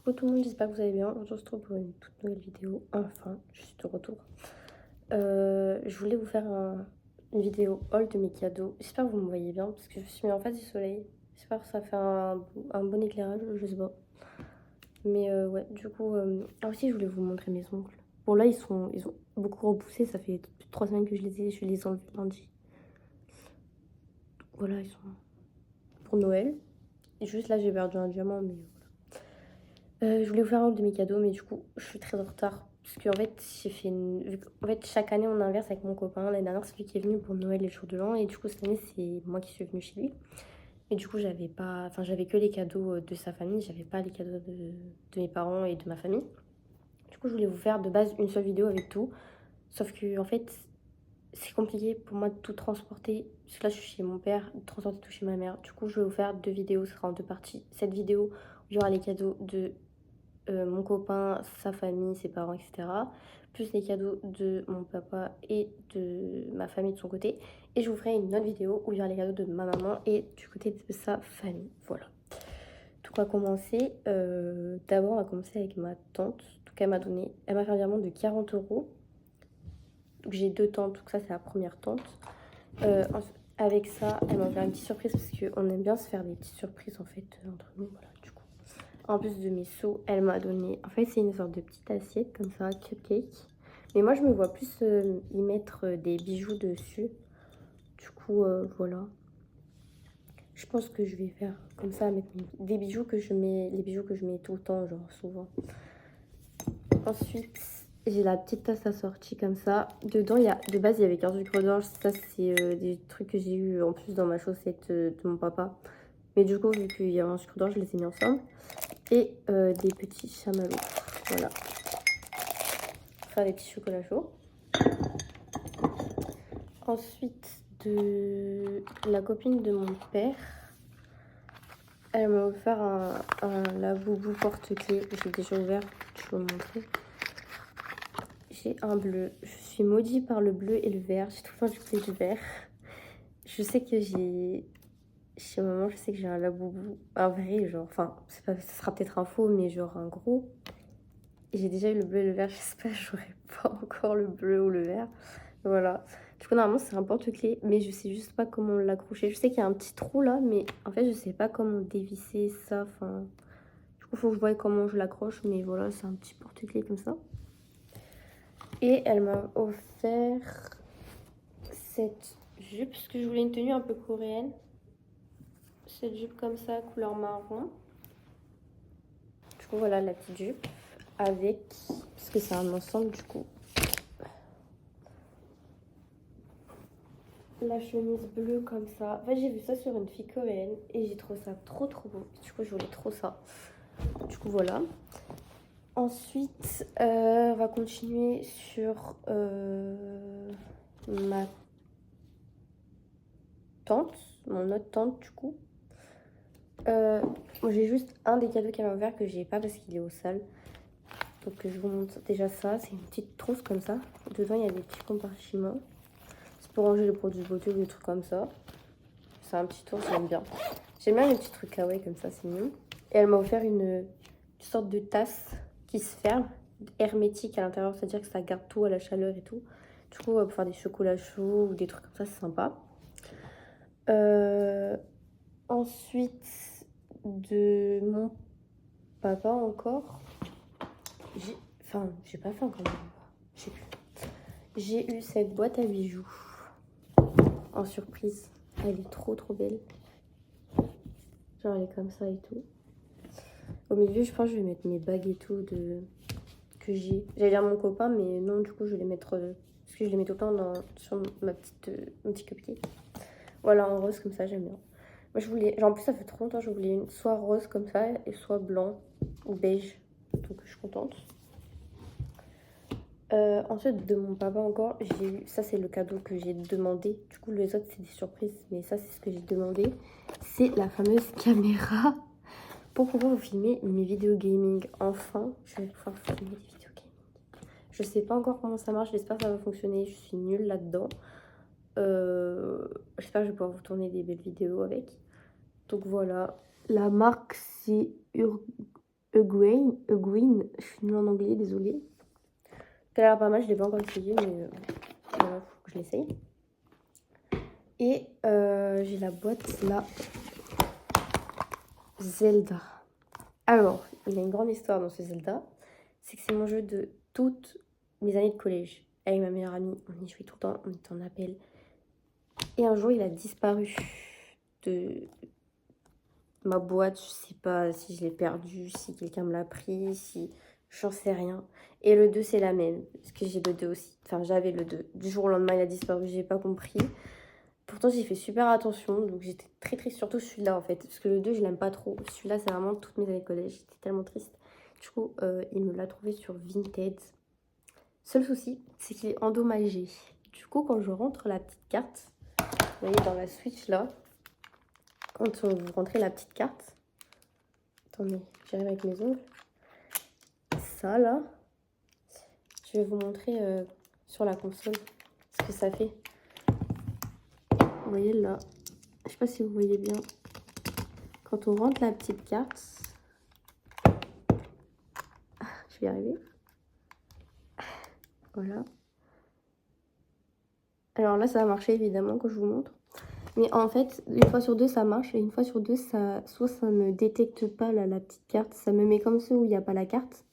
Coucou tout le monde, j'espère que vous allez bien. Aujourd'hui, on se retrouve pour une toute nouvelle vidéo. Enfin, je suis de retour. Je voulais vous faire une vidéo haul de mes cadeaux. J'espère que vous me voyez bien parce que je suis mis en face du soleil. J'espère que ça fait un bon éclairage, je sais pas. Mais ouais, du coup, ah aussi, je voulais vous montrer mes ongles. Bon, là, ils ont beaucoup repoussé. Ça fait plus de 3 semaines que je les ai enlevés lundi. Voilà, ils sont pour Noël. Et juste là, j'ai perdu un diamant, mais je voulais vous faire un haul de mes cadeaux, mais du coup, je suis très en retard. Parce qu'en fait, j'ai fait en fait, chaque année, on inverse avec mon copain. L'année dernière, c'est lui qui est venu pour Noël et le jour de l'an. Et du coup, cette année, c'est moi qui suis venue chez lui. Et du coup, j'avais pas... Enfin, j'avais que les cadeaux de sa famille. J'avais pas les cadeaux de mes parents et de ma famille. Du coup, je voulais vous faire de base une seule vidéo avec tout. Sauf que, en fait, c'est compliqué pour moi de tout transporter. Parce que là, je suis chez mon père, de transporter tout chez ma mère. Du coup, je vais vous faire deux vidéos. Ce sera en deux parties. Cette vidéo, où il y aura les cadeaux de mon copain, sa famille, ses parents, etc. Plus les cadeaux de mon papa et de ma famille de son côté. Et je vous ferai une autre vidéo où il y aura les cadeaux de ma maman et du côté de sa famille. Voilà. Donc on va commencer. D'abord, on va commencer avec ma tante. Donc elle m'a donné, elle m'a fait un virement de 40 euros. Donc j'ai deux tantes, donc ça c'est la première tante. Avec ça, elle m'a fait une petite surprise parce qu'on aime bien se faire des petites surprises en fait entre nous. Voilà, du coup. En plus de mes seaux, elle m'a donné... En fait, c'est une sorte de petite assiette comme ça, cupcake. Mais moi, je me vois plus y mettre des bijoux dessus. Du coup, voilà. Je pense que je vais faire comme ça, mettre des bijoux que je mets... Les bijoux que je mets tout le temps, genre souvent. Ensuite, j'ai la petite tasse assortie comme ça. Dedans, il y a... De base, il y avait 15 sucre d'orge. Ça, c'est des trucs que j'ai eu en plus dans ma chaussette de mon papa. Mais du coup, vu qu'il y a un sucre d'orge, je les ai mis ensemble. Et des petits chamallows. Voilà. Faire des petits chocolats chauds. Ensuite, de la copine de mon père, elle m'a offert un Labubu porte-clés. J'ai déjà ouvert, je vais vous montrer. J'ai un bleu. Je suis maudite par le bleu et le vert. J'ai tout le temps du bleu et du vert. Je sais que j'ai... Chez maman, je sais que j'ai un Labubu. Un vrai, genre... Enfin, pas, ce sera peut-être un faux, mais genre un gros. Et j'ai déjà eu le bleu et le vert. J'espère que j'aurai pas encore le bleu ou le vert. Voilà. Du coup, normalement, c'est un porte-clés, mais je sais juste pas comment l'accrocher. Je sais qu'il y a un petit trou là, mais en fait, je sais pas comment dévisser ça. Enfin, du coup, faut que je voie comment je l'accroche, mais voilà, c'est un petit porte-clés comme ça. Et elle m'a offert cette jupe, parce que je voulais une tenue un peu coréenne. Cette jupe comme ça, couleur marron. Du coup, voilà la petite jupe avec, parce que c'est un ensemble du coup. La chemise bleue comme ça. En fait, j'ai vu ça sur une fille coréenne et j'ai trouvé ça trop beau. Du coup, je voulais trop ça. Du coup, voilà. Ensuite, on va continuer sur ma tante, mon autre tante du coup. Moi, j'ai juste un des cadeaux qu'elle m'a offert que j'ai pas parce qu'il est au sale. Donc je vous montre déjà ça. C'est une petite trousse comme ça. Dedans, il y a des petits compartiments. C'est pour ranger les produits de beauté ou des trucs comme ça. C'est un petit tour, j'aime bien. J'aime bien les petits trucs kawaii comme ça, c'est mignon. Et elle m'a offert une sorte de tasse qui se ferme, hermétique à l'intérieur, c'est-à-dire que ça garde tout à la chaleur et tout. Du coup, pour faire des chocolats chauds ou des trucs comme ça, c'est sympa. Ensuite, de mon papa encore, j'ai pas fait encore, je sais plus. J'ai eu cette boîte à bijoux en surprise. Elle est trop belle. Genre, elle est comme ça et tout. Au milieu, je pense que je vais mettre mes bagues et tout que j'ai. J'allais dire mon copain, mais non, du coup, je vais les mettre... parce que je les mets tout le temps sur mon petit cupcake. Voilà, en rose comme ça, j'aime bien. Moi, je voulais... Genre, en plus, ça fait trop longtemps, je voulais une soit rose comme ça, et soit blanc ou beige. Donc, je suis contente. Ensuite, de mon papa encore, j'ai eu... Ça, c'est le cadeau que j'ai demandé. Du coup, les autres, c'est des surprises. Mais ça, c'est ce que j'ai demandé. C'est la fameuse caméra pour pouvoir vous filmer mes vidéos gaming. Enfin, je vais pouvoir vous filmer des vidéos gaming. Je sais pas encore comment ça marche, j'espère que ça va fonctionner. Je suis nulle là-dedans. J'espère que je vais pouvoir vous tourner des belles vidéos avec. Donc voilà. La marque, c'est Egwene, je suis nulle en anglais, désolée. Elle a l'air pas mal, je l'ai pas encore essayé, mais voilà, faut que je l'essaye. Et j'ai la boîte là. Zelda. Alors, il y a une grande histoire dans ce Zelda. C'est que c'est mon jeu de toutes mes années de collège. Avec ma meilleure amie, on y jouait tout le temps, on était en appel. Et un jour, il a disparu de ma boîte. Je sais pas si je l'ai perdu, si quelqu'un me l'a pris, si... J'en sais rien. Et le 2, c'est la même. Parce que j'ai le 2 aussi. Enfin, j'avais le 2. Du jour au lendemain, il a disparu, j'ai pas compris. Pourtant, j'ai fait super attention. Donc, j'étais très triste. Surtout celui-là, en fait. Parce que le 2, je l'aime pas trop. Celui-là, c'est vraiment toutes mes années de collège. J'étais tellement triste. Du coup, il me l'a trouvé sur Vinted. Seul souci, c'est qu'il est endommagé. Du coup, quand je rentre la petite carte, vous voyez dans la Switch là, quand vous rentrez la petite carte, attendez, j'arrive avec mes ongles, ça là, je vais vous montrer sur la console ce que ça fait. Vous voyez là, je sais pas si vous voyez bien, quand on rentre la petite carte, je vais y arriver, voilà. Alors là, ça va marcher évidemment quand je vous montre. Mais en fait, une fois sur deux, ça marche. Et une fois sur deux, soit ça ne détecte pas la petite carte. Ça me met comme ceux où il n'y a pas la carte.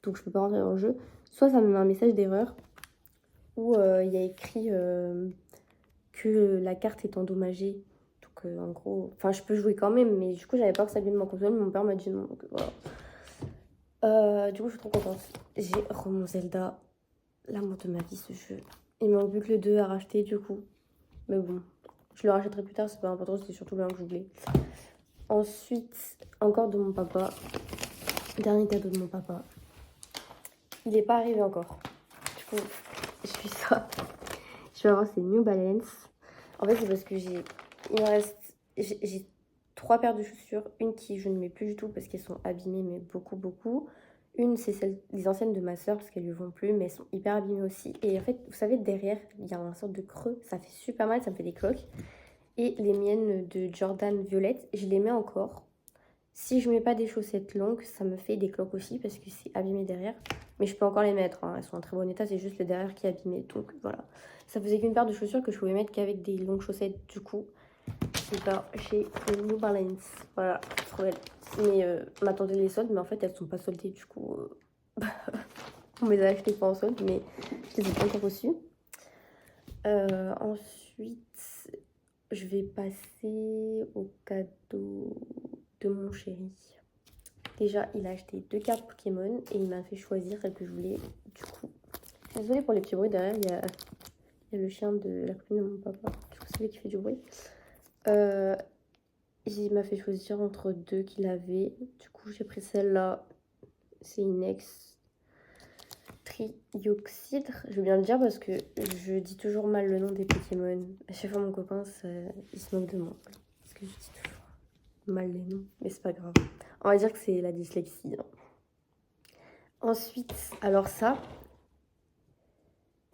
Donc, je ne peux pas rentrer dans le jeu. Soit ça me met un message d'erreur. Où il y a écrit que la carte est endommagée. Donc, en gros... Enfin, je peux jouer quand même. Mais du coup, j'avais peur que ça vienne de ma console. Mon père m'a dit non. Donc, voilà. Du coup, je suis trop contente. J'ai mon Zelda. L'amour de ma vie, ce jeu. Il manque plus que le 2 à racheter, du coup. Mais bon... Je le rachèterai plus tard, c'est pas important, c'était surtout le 1 que je voulais. Ensuite, encore de mon papa. Dernier cadeau de mon papa. Il n'est pas arrivé encore. Du coup, je suis ça. Je vais avoir ces New Balance. En fait, c'est parce que il me reste... J'ai 3 paires de chaussures. Une qui je ne mets plus du tout parce qu'elles sont abîmées, mais beaucoup, beaucoup. Une, c'est les anciennes de ma soeur parce qu'elles lui vont plus, mais elles sont hyper abîmées aussi. Et en fait, vous savez, derrière, il y a une sorte de creux. Ça fait super mal, ça me fait des cloques. Et les miennes de Jordan Violette, je les mets encore. Si je mets pas des chaussettes longues, ça me fait des cloques aussi parce que c'est abîmé derrière. Mais je peux encore les mettre, hein. Elles sont en très bon état, c'est juste le derrière qui est abîmé. Donc voilà. Ça faisait qu'une paire de chaussures que je pouvais mettre qu'avec des longues chaussettes. Du coup, c'est pas chez New Balance. Voilà, trop belle. Mais on attendait les soldes, mais en fait elles sont pas soldées. Du coup, on me les a achetées pas en solde, mais je les ai pas encore reçues. Ensuite, je vais passer au cadeau de mon chéri. Déjà, il a acheté 2 cartes Pokémon et il m'a fait choisir celle que je voulais. Du coup, désolée pour les petits bruits derrière, il y a le chien de la copine de mon papa. Du coup, c'est lui qui fait du bruit. Il m'a fait choisir entre 2 qu'il avait. Du coup, j'ai pris celle-là. C'est une Trioxydre. Je veux bien le dire parce que je dis toujours mal le nom des Pokémon. À chaque fois, mon copain, il se moque de moi. Parce que je dis toujours mal les noms. Mais c'est pas grave. On va dire que c'est la dyslexie. Hein. Ensuite, alors ça,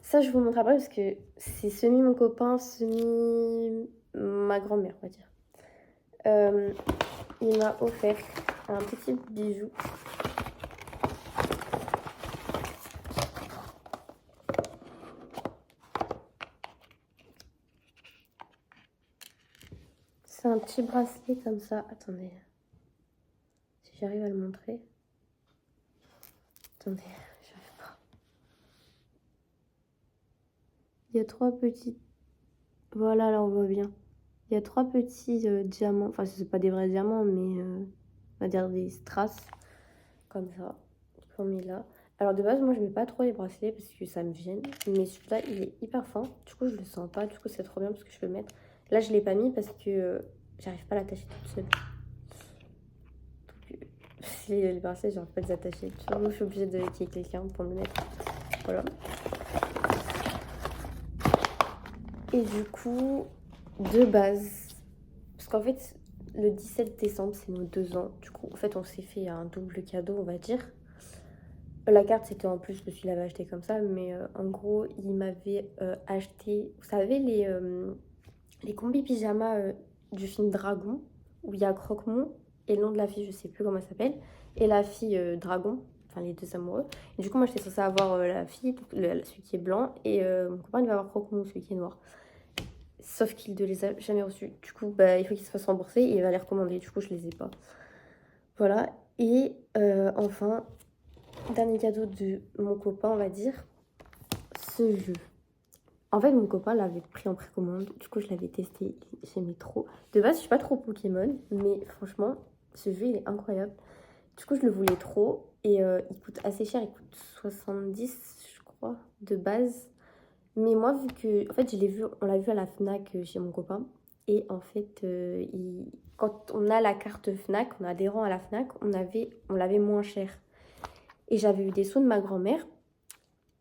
je vous montre après parce que c'est semi mon copain, semi ma grand-mère, on va dire. Il m'a offert un petit bijou. C'est un petit bracelet comme ça. Attendez. Si j'arrive à le montrer. Attendez, j'arrive pas. Il y a 3 petits... Voilà, là on voit bien. Il y a 3 petits diamants. Enfin, ce n'est pas des vrais diamants, mais on va dire des strass. Comme ça. Qu'on met là. Alors de base, moi je mets pas trop les bracelets parce que ça me gêne. Mais celui-là, il est hyper fin. Du coup, je le sens pas. Du coup, c'est trop bien parce que je peux le mettre. Là, je l'ai pas mis parce que j'arrive pas à l'attacher toute seule. Donc, les bracelets, j'arrive pas à les attacher. Du coup, je suis obligée de qu'il y ait quelqu'un pour me le mettre. Voilà. Et du coup, de base, parce qu'en fait, le 17 décembre, c'est nos 2 ans. Du coup, en fait, on s'est fait un double cadeau, on va dire. La carte, c'était en plus parce qu'il avait acheté comme ça, mais en gros, il m'avait acheté, vous savez, les combis pyjamas du film Dragon, où il y a Croque-Mont. Et le nom de la fille, je sais plus comment elle s'appelle. Et la fille dragon, enfin les deux amoureux. Et du coup, moi, j'étais censée avoir la fille, celui qui est blanc. Et mon copain, il va avoir Croque-Mou, celui qui est noir. Sauf qu'il ne les a jamais reçus. Du coup, bah, il faut qu'il se fasse rembourser et il va les recommander. Du coup, je les ai pas. Voilà. Et enfin, dernier cadeau de mon copain, on va dire, ce jeu. En fait, mon copain l'avait pris en précommande. Du coup, je l'avais testé. J'aimais trop. De base, je suis pas trop Pokémon. Mais franchement, ce jeu, il est incroyable. Du coup, je le voulais trop. Et il coûte assez cher. Il coûte 70, je crois, de base. Mais moi, vu que... En fait, on l'a vu à la Fnac chez mon copain. Et en fait, quand on a la carte Fnac, on a adhérent à la Fnac, on l'avait moins cher. Et j'avais eu des sous de ma grand-mère.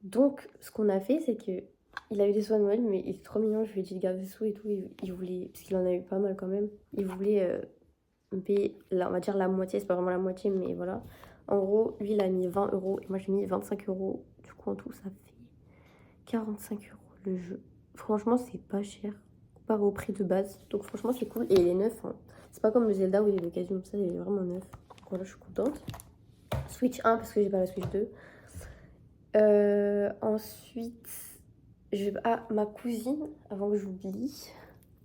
Donc, ce qu'on a fait, c'est que il a eu des sous à Noël, mais il est trop mignon. Je lui ai dit de garder des sous et tout. Il voulait, parce qu'il en a eu pas mal quand même. Il voulait me payer, on va dire la moitié. C'est pas vraiment la moitié, mais voilà. En gros, lui, il a mis 20 euros et moi, j'ai mis 25 euros. Du coup, en tout, ça fait 45 euros le jeu. Franchement, c'est pas cher comparé au prix de base. Donc, franchement, c'est cool. Et il est neuf. Hein. C'est pas comme le Zelda où il est d'occasion. Ça, il est vraiment neuf. Donc, voilà, je suis contente. Switch 1 parce que j'ai pas la Switch 2. Ensuite, ma cousine, avant que j'oublie,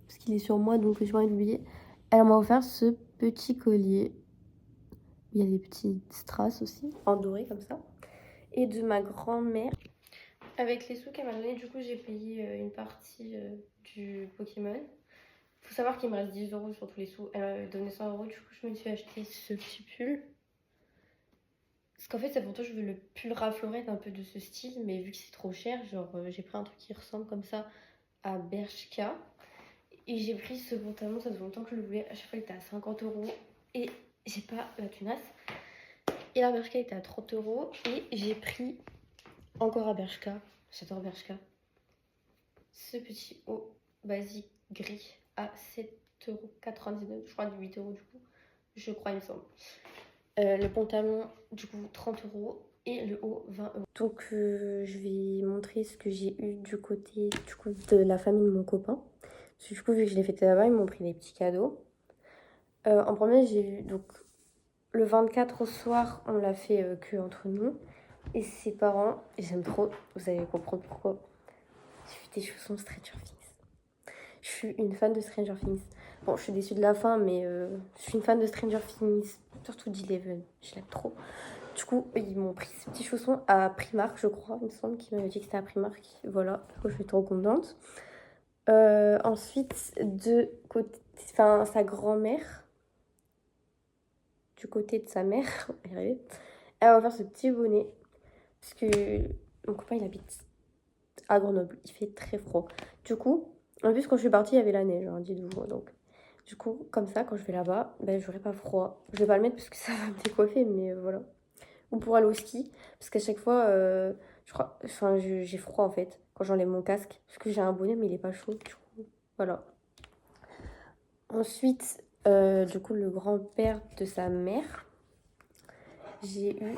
parce qu'il est sur moi donc j'ai pas envie d'oublier, elle m'a offert ce petit collier. Il y a des petits strass aussi, en doré comme ça. Et de ma grand-mère. Avec les sous qu'elle m'a donné, du coup, j'ai payé une partie du Pokémon. Faut savoir qu'il me reste 10 euros sur tous les sous. Elle m'a donné 100 euros, du coup, je me suis acheté ce petit pull. Parce qu'en fait, c'est pour toi, je veux le pull Ralph Lauren un peu de ce style, mais vu que c'est trop cher, genre j'ai pris un truc qui ressemble comme ça à Bershka. Et j'ai pris ce pantalon, ça faisait longtemps que je le voulais. À chaque fois, il était à 50 euros et j'ai pas la tunasse. Et la Bershka était à 30 euros et j'ai pris encore à Bershka. J'adore Bershka. Ce petit haut basique gris à 7,99 €. Je crois de 8 euros du coup. Je crois, il me semble. Le pantalon, du coup, 30 euros. Et le haut, 20 euros. Donc, je vais montrer ce que j'ai eu du côté du coup, de la famille de mon copain. Parce que du coup, vu que je l'ai fêté là-bas, ils m'ont pris des petits cadeaux. En premier, j'ai eu donc le 24 au soir, on l'a fait que entre nous. Et ses parents, j'aime trop, vous allez comprendre pourquoi. J'ai eu des chaussons Stranger Things. Je suis une fan de Stranger Things. Bon, je suis déçue de la fin, mais je suis une fan de Stranger Things, surtout d'Eleven. Je l'aime trop. Du coup, ils m'ont pris ces petits chaussons à Primark, je crois. Il me semble qu'ils m'avaient dit que c'était à Primark. Voilà, je suis trop contente. Ensuite, sa grand-mère, du côté de sa mère, elle va faire ce petit bonnet. Parce que mon copain, il habite à Grenoble. Il fait très froid. Du coup, en plus, quand je suis partie, il y avait la neige, hein, dites-vous. Donc, du coup, comme ça, quand je vais là-bas, ben, j'aurai pas froid. Je vais pas le mettre parce que ça va me décoiffer, mais voilà. Ou pour aller au ski, parce qu'à chaque fois, j'ai froid en fait, quand j'enlève mon casque. Parce que j'ai un bonnet, mais il est pas chaud, du coup, voilà. Ensuite, du coup, le grand-père de sa mère, j'ai eu,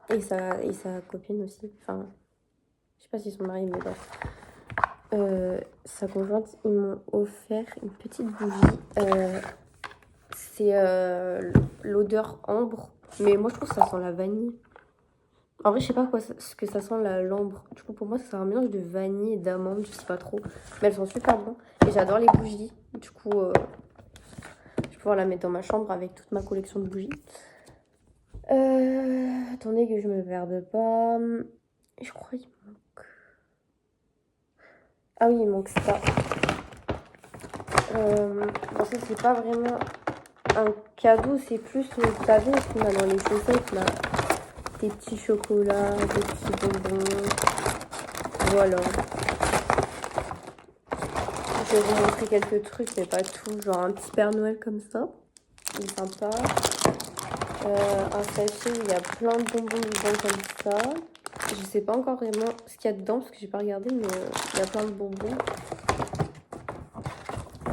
et sa copine aussi, enfin, je sais pas si son mari, mais bref. Sa conjointe, ils m'ont offert une petite bougie. C'est l'odeur ambre, mais moi je trouve que ça sent la vanille. En vrai, je sais pas ce que ça sent l'ambre. Du coup, pour moi, c'est un mélange de vanille et d'amande, je sais pas trop. Mais elles sont super bonnes. Et j'adore les bougies. Du coup, je vais pouvoir la mettre dans ma chambre avec toute ma collection de bougies. Attendez que je me perde pas. Je crois qu'il manque... Ah oui, il manque ça. Bon, ça, c'est pas vraiment un cadeau, c'est plus, vous savez, ce qu'on a dans les chaussettes, là. Des petits chocolats, des petits bonbons. Voilà. Je vais vous montrer quelques trucs, mais pas tout. Genre un petit Père Noël comme ça. Il est sympa. Un sachet où il y a plein de bonbons dedans comme ça. Je sais pas encore vraiment ce qu'il y a dedans parce que j'ai pas regardé, mais il y a plein de bonbons.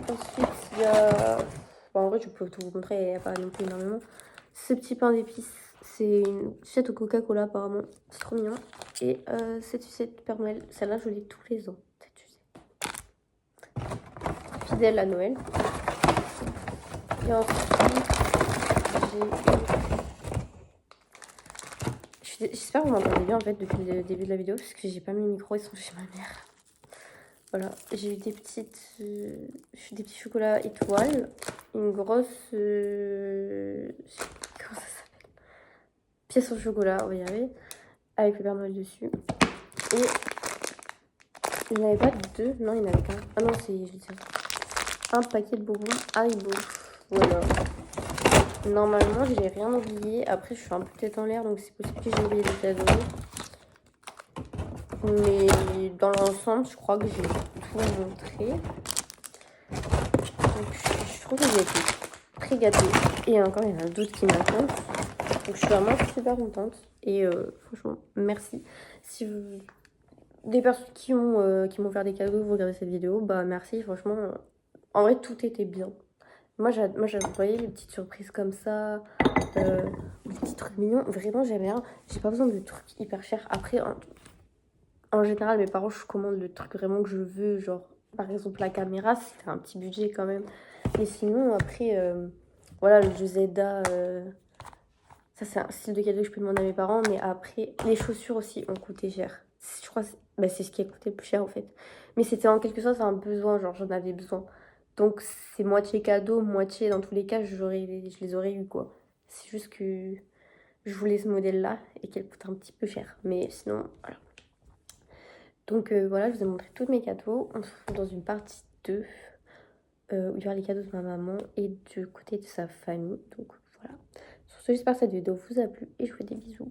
Ensuite, il y a... Bon, en vrai, je peux tout vous montrer, il n'y a pas non plus énormément. Ce petit pain d'épices, c'est une sucette au Coca-Cola apparemment. C'est trop mignon. Et cette sucette Père Noël, celle-là, je l'ai tous les ans. Cette sucette. Fidèle à Noël. Et ensuite, j'ai eu... J'espère que vous m'entendez bien en fait depuis le début de la vidéo parce que j'ai pas mis le micro, ils sont chez ma mère. Voilà, j'ai eu des petits chocolats étoiles, une grosse, comment ça s'appelle, pièce au chocolat, on va y arriver, avec le Père Noël dessus. Et il n'y en avait pas deux, non, il n'y en avait qu'un. Ah non, je vais dire, un paquet de bonbons Haribo. Voilà. Normalement, j'ai rien oublié. Après, je suis un peu tête en l'air, donc c'est possible que j'ai oublié des cadeaux. Mais dans l'ensemble, je crois que j'ai tout montré. Donc, je trouve que j'ai été très gâtée. Et encore, il y en a d'autres qui m'attendent. Donc, je suis vraiment super contente. Et franchement, merci. Si vous... Des personnes qui m'ont fait des cadeaux, vous regardez cette vidéo, bah merci. Franchement, en vrai, tout était bien. Moi, j'envoyais les petites surprises comme ça, des petits trucs mignons. Vraiment, j'aime bien. J'ai pas besoin de trucs hyper chers. Après, en général, mes parents, je commande le truc vraiment que je veux. Genre, par exemple, la caméra, c'est un petit budget quand même. Et sinon, après, voilà, le jeu Zelda, ça, c'est un style de cadeau que je peux demander à mes parents. Mais après, les chaussures aussi ont coûté cher. Je crois que c'est ce qui a coûté le plus cher, en fait. Mais c'était en quelque sorte un besoin, genre, j'en avais besoin. Donc, c'est moitié cadeau, moitié, dans tous les cas, je les aurais eu, quoi. C'est juste que je voulais ce modèle-là et qu'elle coûte un petit peu cher. Mais sinon, voilà. Donc voilà, je vous ai montré tous mes cadeaux. On se retrouve dans une partie 2 où il y aura les cadeaux de ma maman et du côté de sa famille. Donc voilà. Sur ce, j'espère que cette vidéo vous a plu et je vous fais des bisous.